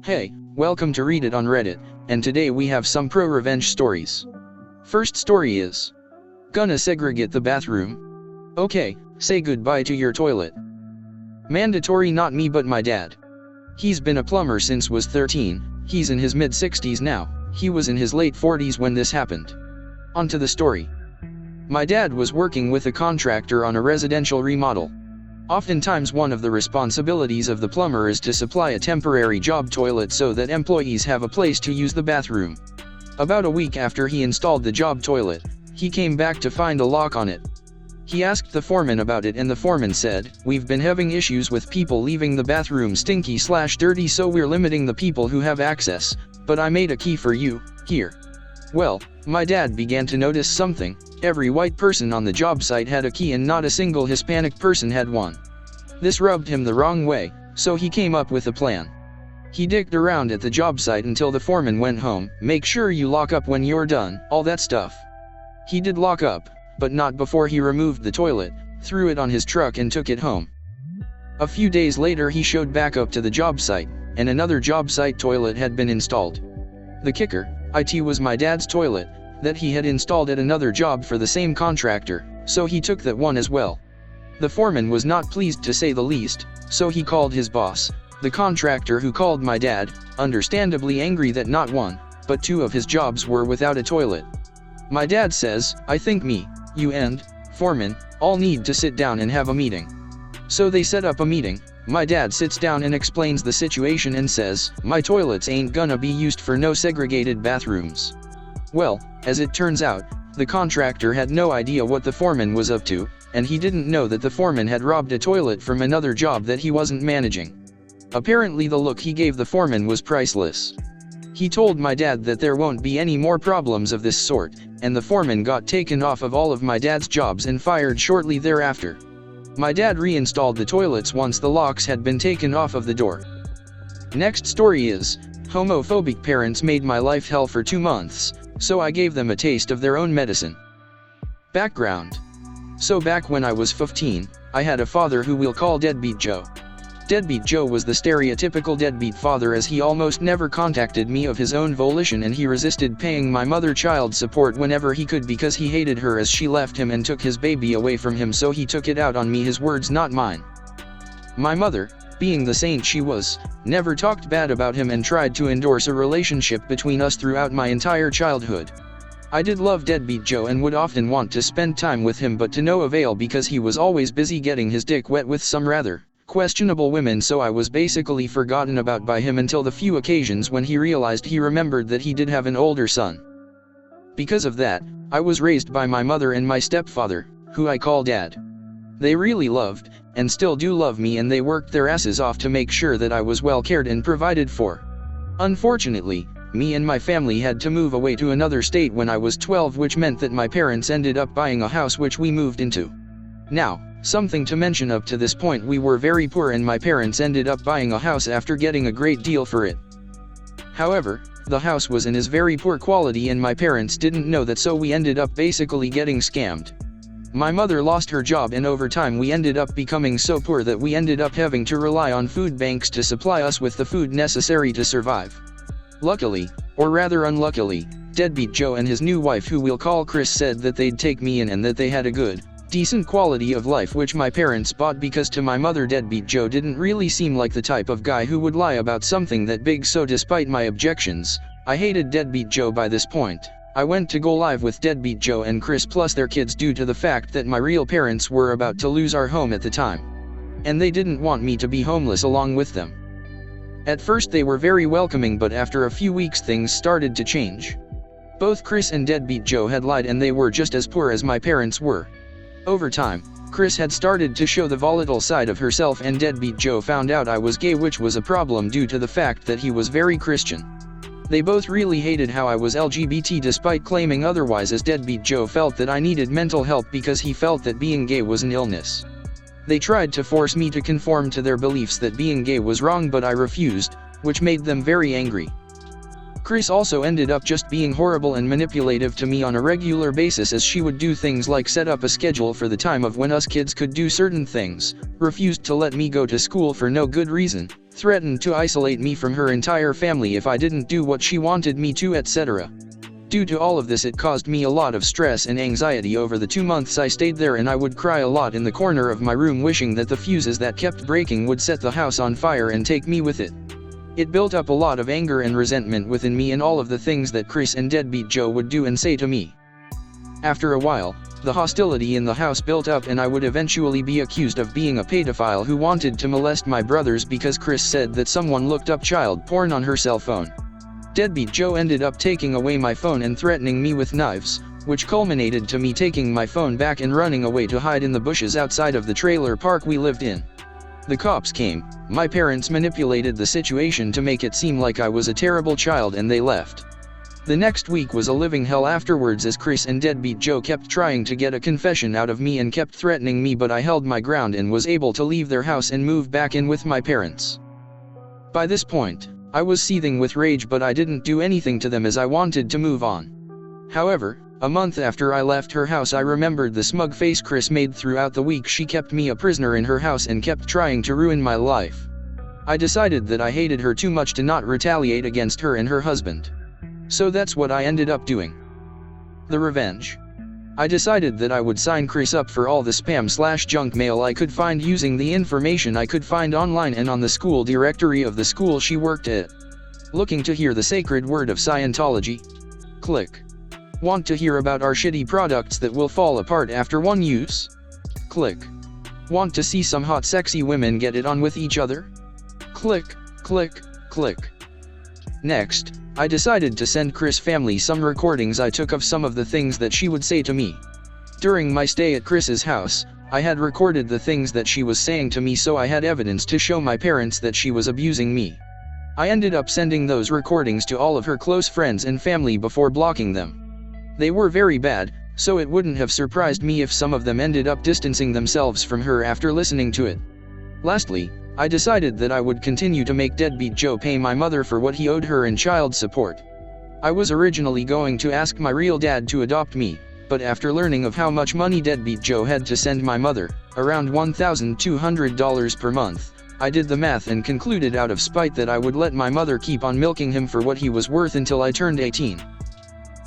Hey, welcome to Read It on Reddit, and today we have some pro-revenge stories. First story is Gonna segregate the bathroom. Okay, say goodbye to your toilet. Mandatory, not me but my dad. He's been a plumber since was 13, he's in his mid-60s now, he was in his late 40s when this happened. On to the story. My dad was working with a contractor on a residential remodel. Oftentimes one of the responsibilities of the plumber is to supply a temporary job toilet so that employees have a place to use the bathroom. About a week after he installed the job toilet, he came back to find a lock on it. He asked the foreman about it and the foreman said, "We've been having issues with people leaving the bathroom stinky/dirty, so we're limiting the people who have access, but I made a key for you, here." Well, my dad began to notice something. Every white person on the job site had a key and not a single Hispanic person had one. This rubbed him the wrong way, so he came up with a plan. He digged around at the job site until the foreman went home. "Make sure you lock up when you're done," all that stuff. He did lock up, but not before he removed the toilet, threw it on his truck and took it home. A few days later he showed back up to the job site, and another job site toilet had been installed. The kicker, it was my dad's toilet, that he had installed at another job for the same contractor, so he took that one as well. The foreman was not pleased, to say the least, so he called his boss, the contractor, who called my dad, understandably angry that not one, but two of his jobs were without a toilet. My dad says, "I think me, you and foreman all need to sit down and have a meeting." So they set up a meeting. My dad sits down and explains the situation and says, "My toilets ain't gonna be used for no segregated bathrooms." Well, as it turns out, the contractor had no idea what the foreman was up to, and he didn't know that the foreman had robbed a toilet from another job that he wasn't managing. Apparently the look he gave the foreman was priceless. He told my dad that there won't be any more problems of this sort, and the foreman got taken off of all of my dad's jobs and fired shortly thereafter. My dad reinstalled the toilets once the locks had been taken off of the door. Next story is, homophobic parents made my life hell for 2 months, so I gave them a taste of their own medicine. Background. So back when I was 15, I had a father who we'll call Deadbeat Joe. Deadbeat Joe was the stereotypical deadbeat father, as he almost never contacted me of his own volition, and he resisted paying my mother child support whenever he could because he hated her as she left him and took his baby away from him, so he took it out on me, his words not mine. My mother, being the saint she was, never talked bad about him and tried to endorse a relationship between us throughout my entire childhood. I did love Deadbeat Joe and would often want to spend time with him, but to no avail because he was always busy getting his dick wet with some rather questionable women, so I was basically forgotten about by him until the few occasions when he realized he remembered that he did have an older son. Because of that, I was raised by my mother and my stepfather, who I call Dad. They really loved, and still do love me, and they worked their asses off to make sure that I was well cared and provided for. Unfortunately, me and my family had to move away to another state when I was 12, which meant that my parents ended up buying a house which we moved into. Now, something to mention, up to this point we were very poor and my parents ended up buying a house after getting a great deal for it. However, the house was in as very poor quality and my parents didn't know that, so we ended up basically getting scammed. My mother lost her job and over time we ended up becoming so poor that we ended up having to rely on food banks to supply us with the food necessary to survive. Luckily, or rather unluckily, Deadbeat Joe and his new wife, who we'll call Chris, said that they'd take me in and that they had a good, decent quality of life, which my parents bought because to my mother Deadbeat Joe didn't really seem like the type of guy who would lie about something that big, so despite my objections, I hated Deadbeat Joe by this point. I went to go live with Deadbeat Joe and Chris plus their kids due to the fact that my real parents were about to lose our home at the time. And they didn't want me to be homeless along with them. At first they were very welcoming, but after a few weeks things started to change. Both Chris and Deadbeat Joe had lied and they were just as poor as my parents were. Over time, Chris had started to show the volatile side of herself and Deadbeat Joe found out I was gay, which was a problem due to the fact that he was very Christian. They both really hated how I was LGBT despite claiming otherwise, as Deadbeat Joe felt that I needed mental help because he felt that being gay was an illness. They tried to force me to conform to their beliefs that being gay was wrong, but I refused, which made them very angry. Chris also ended up just being horrible and manipulative to me on a regular basis, as she would do things like set up a schedule for the time of when us kids could do certain things, refused to let me go to school for no good reason, threatened to isolate me from her entire family if I didn't do what she wanted me to, etc. Due to all of this, it caused me a lot of stress and anxiety over the 2 months I stayed there, and I would cry a lot in the corner of my room wishing that the fuses that kept breaking would set the house on fire and take me with it. It built up a lot of anger and resentment within me and all of the things that Chris and Deadbeat Joe would do and say to me. After a while, the hostility in the house built up, and I would eventually be accused of being a pedophile who wanted to molest my brothers because Chris said that someone looked up child porn on her cell phone. Deadbeat Joe ended up taking away my phone and threatening me with knives, which culminated to me taking my phone back and running away to hide in the bushes outside of the trailer park we lived in. The cops came, my parents manipulated the situation to make it seem like I was a terrible child, and they left. The next week was a living hell afterwards, as Chris and Deadbeat Joe kept trying to get a confession out of me and kept threatening me, but I held my ground and was able to leave their house and move back in with my parents. By this point, I was seething with rage, but I didn't do anything to them as I wanted to move on. However, a month after I left her house, I remembered the smug face Chris made throughout the week she kept me a prisoner in her house and kept trying to ruin my life. I decided that I hated her too much to not retaliate against her and her husband. So that's what I ended up doing. The revenge. I decided that I would sign Chris up for all the spam/junk mail I could find using the information I could find online and on the school directory of the school she worked at. Looking to hear the sacred word of Scientology? Click. Want to hear about our shitty products that will fall apart after one use? Click. Want to see some hot sexy women get it on with each other? Click, click, click. Next, I decided to send Chris' family some recordings I took of some of the things that she would say to me. During my stay at Chris's house, I had recorded the things that she was saying to me, so I had evidence to show my parents that she was abusing me. I ended up sending those recordings to all of her close friends and family before blocking them. They were very bad, so it wouldn't have surprised me if some of them ended up distancing themselves from her after listening to it. Lastly, I decided that I would continue to make Deadbeat Joe pay my mother for what he owed her in child support. I was originally going to ask my real dad to adopt me, but after learning of how much money Deadbeat Joe had to send my mother, around $1,200 per month, I did the math and concluded out of spite that I would let my mother keep on milking him for what he was worth until I turned 18.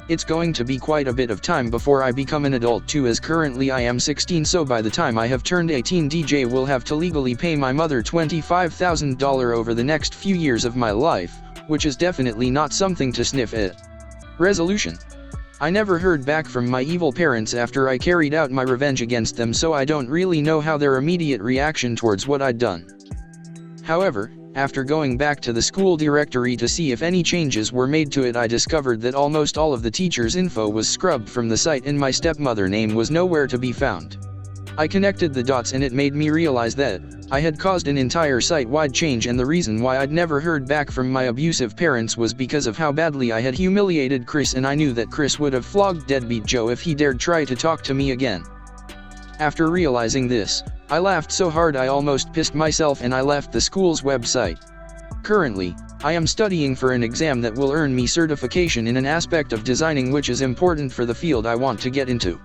It's going to be quite a bit of time before I become an adult too, as currently I am 16, so by the time I have turned 18, DJ will have to legally pay my mother $25,000 over the next few years of my life, which is definitely not something to sniff at. Resolution. I never heard back from my evil parents after I carried out my revenge against them, so I don't really know how their immediate reaction towards what I'd done. However, after going back to the school directory to see if any changes were made to it, I discovered that almost all of the teachers' info was scrubbed from the site and my stepmother name was nowhere to be found. I connected the dots and it made me realize that I had caused an entire site-wide change, and the reason why I'd never heard back from my abusive parents was because of how badly I had humiliated Chris, and I knew that Chris would have flogged Deadbeat Joe if he dared try to talk to me again. After realizing this, I laughed so hard I almost pissed myself and I left the school's website. Currently, I am studying for an exam that will earn me certification in an aspect of designing which is important for the field I want to get into.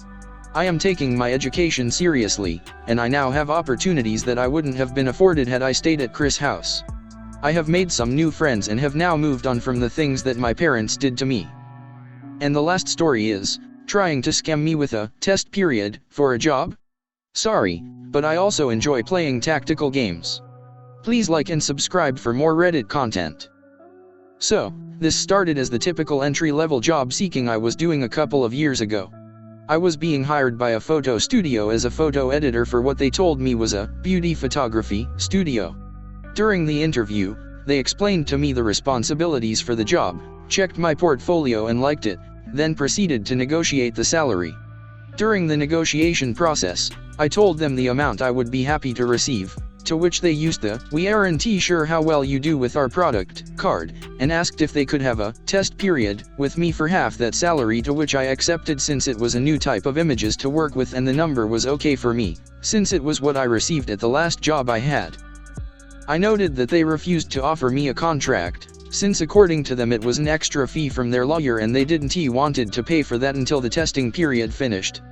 I am taking my education seriously, and I now have opportunities that I wouldn't have been afforded had I stayed at Chris' house. I have made some new friends and have now moved on from the things that my parents did to me. And the last story is, trying to scam me with a test period for a job? Sorry, but I also enjoy playing tactical games. Please like and subscribe for more Reddit content. So, this started as the typical entry-level job seeking I was doing a couple of years ago. I was being hired by a photo studio as a photo editor for what they told me was a beauty photography studio. During the interview, they explained to me the responsibilities for the job, checked my portfolio and liked it, then proceeded to negotiate the salary. During the negotiation process, I told them the amount I would be happy to receive, to which they used the "we aren't sure how well you do with our product" card, and asked if they could have a test period with me for half that salary, to which I accepted since it was a new type of images to work with and the number was okay for me, since it was what I received at the last job I had. I noted that they refused to offer me a contract, since according to them it was an extra fee from their lawyer and they didn't wanted to pay for that until the testing period finished.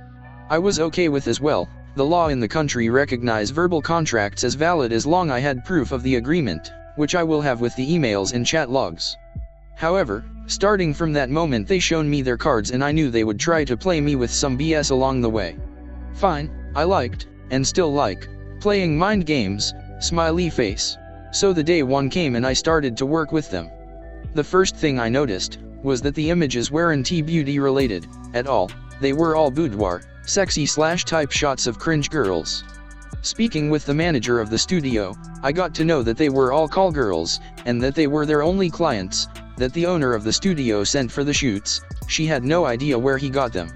I was okay with as well. The law in the country recognize verbal contracts as valid as long I had proof of the agreement, which I will have with the emails and chat logs. However, starting from that moment they shown me their cards and I knew they would try to play me with some BS along the way. Fine, I liked, and still like, playing mind games, smiley face. So the day one came and I started to work with them. The first thing I noticed was that the images weren't beauty related at all. They were all boudoir, sexy / type shots of cringe girls. Speaking with the manager of the studio, I got to know that they were all call girls, and that they were their only clients, that the owner of the studio sent for the shoots. She had no idea where he got them.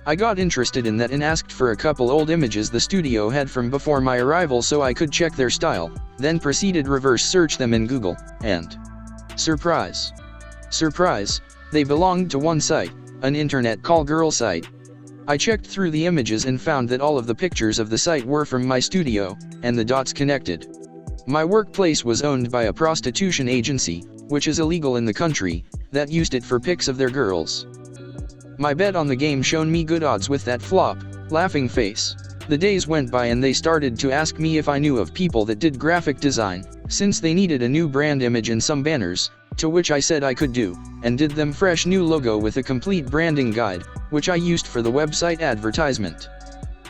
I got interested in that and asked for a couple old images the studio had from before my arrival so I could check their style, then proceeded reverse search them in Google, and surprise! Surprise, they belonged to one site, an internet call girl site. I checked through the images and found that all of the pictures of the site were from my studio, and the dots connected. My workplace was owned by a prostitution agency, which is illegal in the country, that used it for pics of their girls. My bet on the game shown me good odds with that flop, laughing face. The days went by and they started to ask me if I knew of people that did graphic design, since they needed a new brand image and some banners, to which I said I could do, and did them fresh new logo with a complete branding guide, which I used for the website advertisement.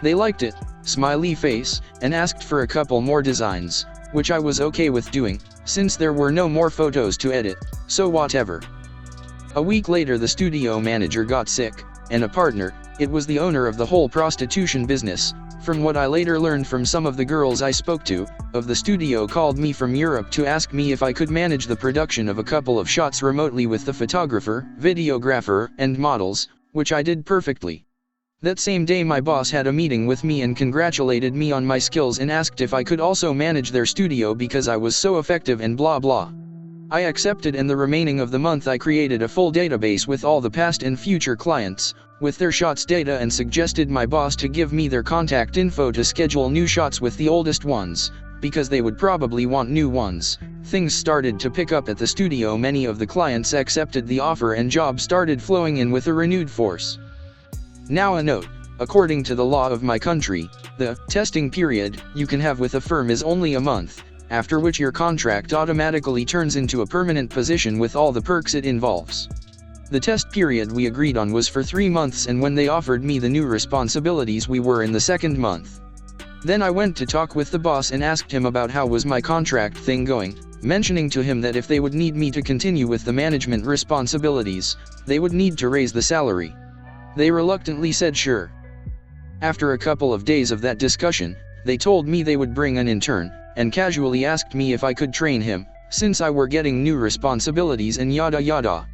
They liked it, smiley face, and asked for a couple more designs, which I was okay with doing, since there were no more photos to edit, so whatever. A week later the studio manager got sick, and a partner, it was the owner of the whole prostitution business, from what I later learned from some of the girls I spoke to, of the studio called me from Europe to ask me if I could manage the production of a couple of shots remotely with the photographer, videographer, and models, which I did perfectly. That same day my boss had a meeting with me and congratulated me on my skills and asked if I could also manage their studio because I was so effective and blah blah. I accepted, and the remaining of the month I created a full database with all the past and future clients, with their shots data, and suggested my boss to give me their contact info to schedule new shots with the oldest ones, because they would probably want new ones. Things started to pick up at the studio. Many of the clients accepted the offer and jobs started flowing in with a renewed force. Now a note, according to the law of my country, the testing period you can have with a firm is only a month, after which your contract automatically turns into a permanent position with all the perks it involves. The test period we agreed on was for 3 months, and when they offered me the new responsibilities we were in the 2nd month. Then I went to talk with the boss and asked him about how was my contract thing going, mentioning to him that if they would need me to continue with the management responsibilities, they would need to raise the salary. They reluctantly said sure. After a couple of days of that discussion, they told me they would bring an intern, and casually asked me if I could train him, since I were getting new responsibilities and yada yada.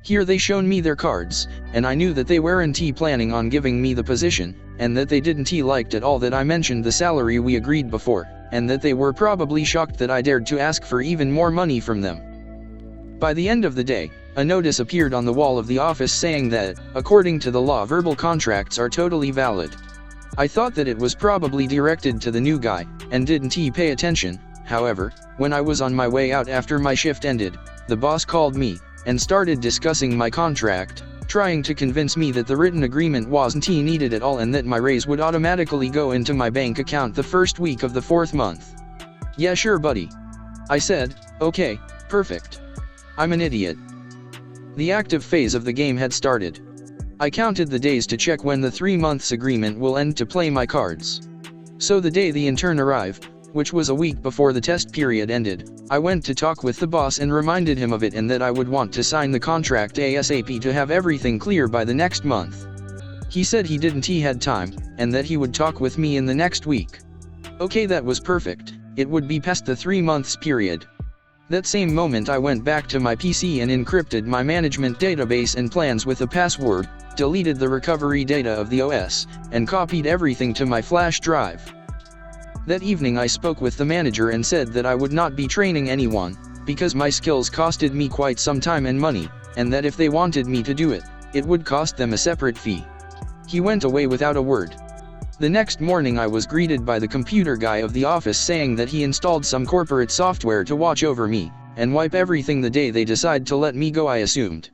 Here they shown me their cards, and I knew that they weren't planning on giving me the position, and that they didn't liked at all that I mentioned the salary we agreed before, and that they were probably shocked that I dared to ask for even more money from them. By the end of the day, a notice appeared on the wall of the office saying that, according to the law, verbal contracts are totally valid. I thought that it was probably directed to the new guy, and didn't pay attention. However, when I was on my way out after my shift ended, the boss called me, and started discussing my contract, trying to convince me that the written agreement wasn't needed at all and that my raise would automatically go into my bank account the first week of the 4th month. Yeah sure buddy. I said, okay, perfect. I'm an idiot. The active phase of the game had started. I counted the days to check when the 3 months agreement will end to play my cards. So the day the intern arrived, which was a week before the test period ended, I went to talk with the boss and reminded him of it and that I would want to sign the contract ASAP to have everything clear by the next month. He said he didn't had time, and that he would talk with me in the next week. Okay, that was perfect. It would be past the 3 months period. That same moment I went back to my PC and encrypted my management database and plans with a password, deleted the recovery data of the OS, and copied everything to my flash drive. That evening I spoke with the manager and said that I would not be training anyone, because my skills costed me quite some time and money, and that if they wanted me to do it, it would cost them a separate fee. He went away without a word. The next morning I was greeted by the computer guy of the office saying that he installed some corporate software to watch over me, and wipe everything the day they decide to let me go, I assumed.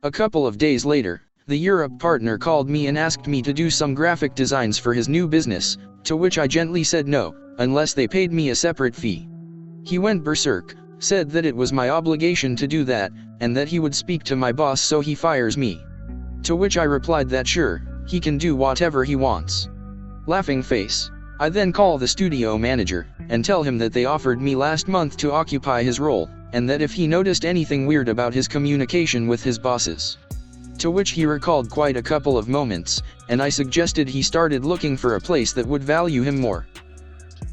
A couple of days later, the Europe partner called me and asked me to do some graphic designs for his new business, to which I gently said no, unless they paid me a separate fee. He went berserk, said that it was my obligation to do that, and that he would speak to my boss so he fires me. To which I replied that sure, he can do whatever he wants. Laughing face. I then call the studio manager, and tell him that they offered me last month to occupy his role, and that if he noticed anything weird about his communication with his bosses. To which he recalled quite a couple of moments, and I suggested he started looking for a place that would value him more.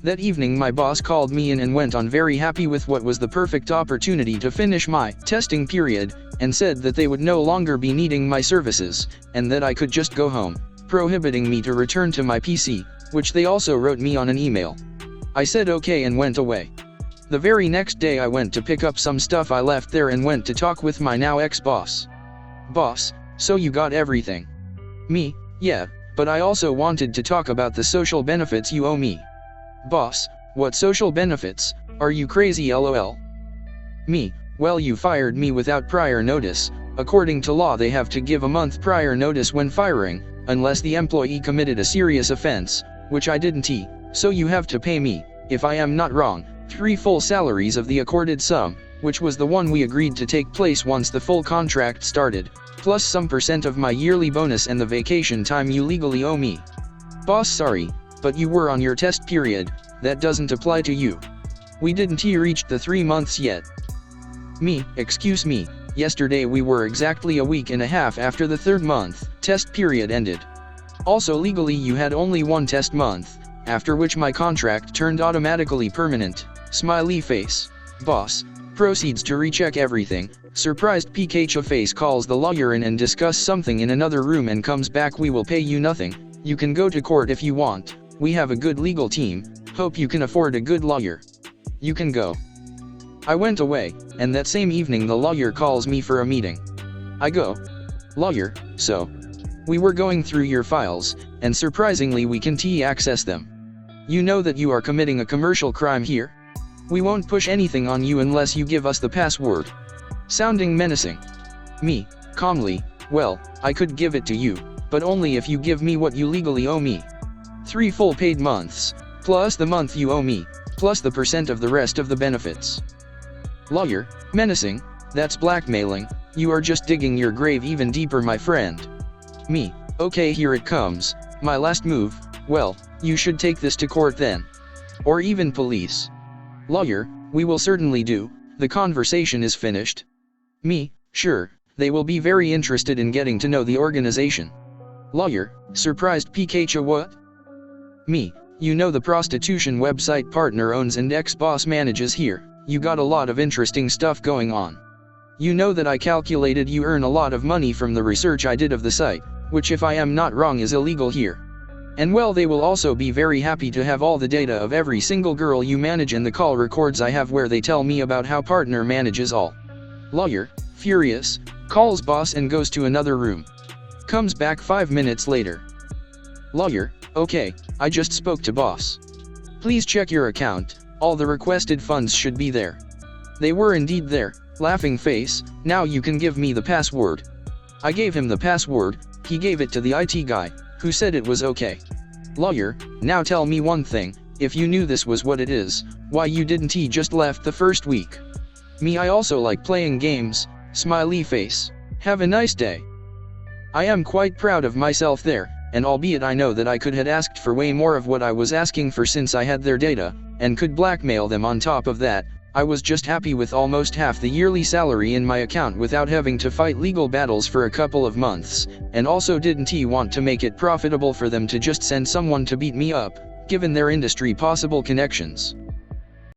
That evening my boss called me in and went on very happy with what was the perfect opportunity to finish my testing period, and said that they would no longer be needing my services, and that I could just go home, prohibiting me to return to my PC, which they also wrote me on an email. I said okay and went away. The very next day I went to pick up some stuff I left there and went to talk with my now ex-boss. Boss, so you got everything? Me, yeah, but I also wanted to talk about the social benefits you owe me. Boss, what social benefits? Are you crazy, lol? Me, well, you fired me without prior notice. According to law they have to give a month prior notice when firing, unless the employee committed a serious offense, which I didn't. So you have to pay me, if I am not wrong, 3 full salaries of the accorded sum, which was the one we agreed to take place once the full contract started, plus some % of my yearly bonus and the vacation time you legally owe me. Boss, sorry, but you were on your test period, that doesn't apply to you. We didn't reach the 3 months yet. Me, excuse me, yesterday we were exactly a week and a half after the 3rd month test period ended. Also legally you had only 1 test month, after which my contract turned automatically permanent, smiley face. Boss proceeds to recheck everything. Surprised Pikachu face calls the lawyer in and discuss something in another room and comes back. We will pay you nothing, you can go to court if you want. We have a good legal team, hope you can afford a good lawyer. You can go. I went away, and that same evening the lawyer calls me for a meeting. I go. Lawyer, so? We were going through your files, and surprisingly we can access them. You know that you are committing a commercial crime here? We won't push anything on you unless you give us the password. Sounding menacing. Me, calmly, well, I could give it to you, but only if you give me what you legally owe me. 3 full paid months, plus the month you owe me, plus the % of the rest of the benefits. Lawyer, menacing, that's blackmailing, you are just digging your grave even deeper, my friend. Me, okay, here it comes, my last move, well, you should take this to court then. Or even police. Lawyer, we will certainly do, the conversation is finished. Me, sure, they will be very interested in getting to know the organization. Lawyer, surprised Pikachu, what? Me, you know the prostitution website partner owns and ex-boss manages here, you got a lot of interesting stuff going on. You know that I calculated you earn a lot of money from the research I did of the site, which if I am not wrong is illegal here. And well, they will also be very happy to have all the data of every single girl you manage and the call records I have where they tell me about how partner manages all. Lawyer, furious, calls boss and goes to another room. Comes back 5 minutes later. Lawyer, okay, I just spoke to boss. Please check your account, all the requested funds should be there. They were indeed there, laughing face, now you can give me the password. I gave him the password, he gave it to the IT guy, who said it was okay. Lawyer, now tell me one thing, if you knew this was what it is, why you didn't just left the first week? Me, I also like playing games, smiley face, have a nice day. I am quite proud of myself there, and albeit I know that I could have asked for way more of what I was asking for since I had their data, and could blackmail them on top of that, I was just happy with almost half the yearly salary in my account without having to fight legal battles for a couple of months, and also didn't want to make it profitable for them to just send someone to beat me up, given their industry possible connections.